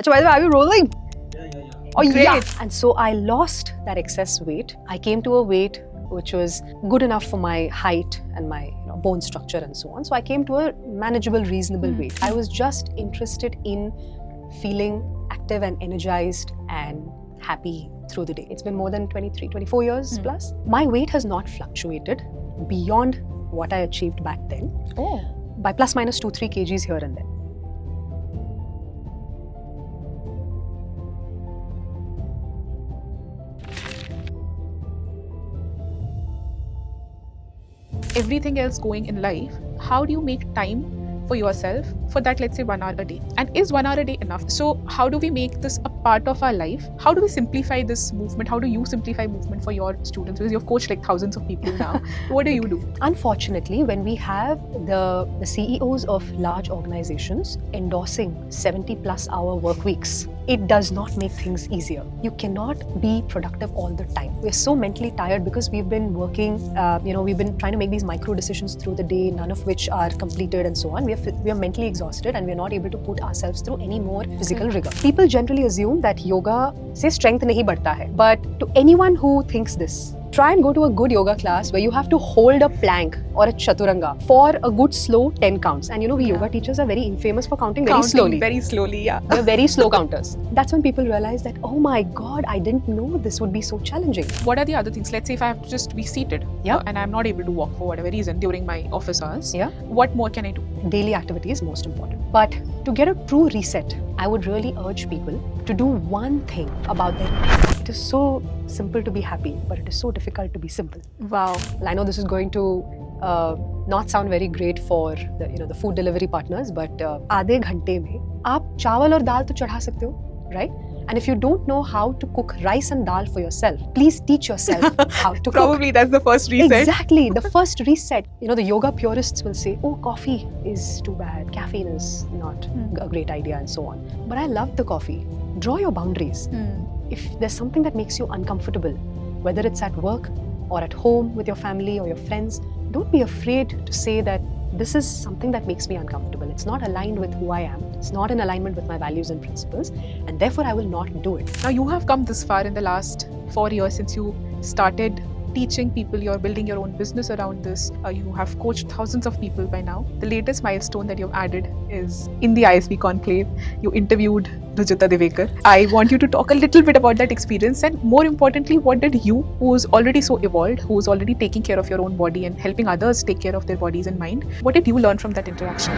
Achha, by the way, are we rolling? Oh, Great. yeah. And so I lost that excess weight. I came to a weight which was good enough for my height and my bone structure and so on. So I came to a manageable, reasonable weight. I was just interested in feeling active and energized and happy through the day. It's been more than 23, 24 years plus. My weight has not fluctuated beyond what I achieved back then. Oh. By plus minus 2-3 kgs here and there. Everything else going in life, how do you make time for yourself for that, let's say 1 hour a day? And is 1 hour a day enough? So how do we make this a part of our life? How do we simplify this movement? How do you simplify movement for your students? Because you've coached like thousands of people now. What do you do? Unfortunately, when we have the CEOs of large organizations endorsing 70 plus hour work weeks, it does not make things easier. You cannot be productive all the time. We're so mentally tired because we've been working, we've been trying to make these micro decisions through the day, none of which are completed and so on. We are mentally exhausted and we're not able to put ourselves through any more physical rigor. People generally assume that yoga se strength nahi badhta hai. But to anyone who thinks this, try and go to a good yoga class where you have to hold a plank or a chaturanga for a good slow 10 counts. And we yoga teachers are very infamous for counting very slowly. Very slowly, yeah. They're very slow counters. That's when people realize that, oh my God, I didn't know this would be so challenging. What are the other things? Let's say if I have to just be seated and I'm not able to walk for whatever reason during my office hours, what more can I do? Daily activity is most important. But to get a true reset, I would really urge people to do one thing about their life. It is so simple to be happy, but it is so difficult to be simple. Wow. I know this is going to not sound very great for the food delivery partners, but आधे घंटे में आप चावल और दाल तो चढ़ा सकते हो, right? And if you don't know how to cook rice and dal for yourself, please teach yourself how to cook. Probably that's the first reset. Exactly, the first reset. The yoga purists will say, oh, coffee is too bad, caffeine is not a great idea and so on. But I love the coffee. Draw your boundaries. If there's something that makes you uncomfortable, whether it's at work or at home with your family or your friends, don't be afraid to say that this is something that makes me uncomfortable. It's not aligned with who I am. It's not in alignment with my values and principles, and therefore I will not do it. Now you have come this far in the last 4 years since you started teaching people, you're building your own business around this. You have coached thousands of people by now. The latest milestone that you've added is in the ISB Conclave. You interviewed Rujita Divekar. I want you to talk a little bit about that experience, and more importantly, what did you, who's already so evolved, who's already taking care of your own body and helping others take care of their bodies and mind, what did you learn from that interaction?